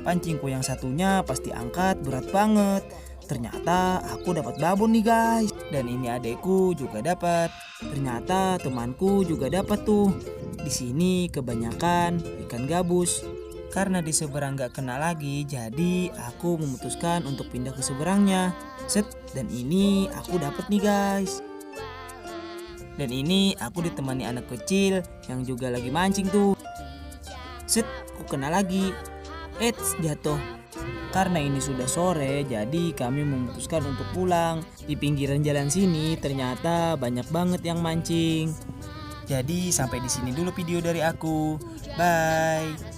Pancingku yang satunya pasti angkat berat banget. Ternyata aku dapat babon nih guys. Dan ini adekku juga dapat. Ternyata temanku juga dapat tuh. Di sini kebanyakan ikan gabus. Karena di seberang gak kena lagi, jadi aku memutuskan untuk pindah ke seberangnya. Set, dan ini aku dapat nih guys. Dan ini aku ditemani anak kecil yang juga lagi mancing tuh. Set, aku kena lagi. Eits, jatuh. Karena ini sudah sore, jadi kami memutuskan untuk pulang. Di pinggiran jalan sini ternyata banyak banget yang mancing. Jadi sampai di sini dulu video dari aku. Bye.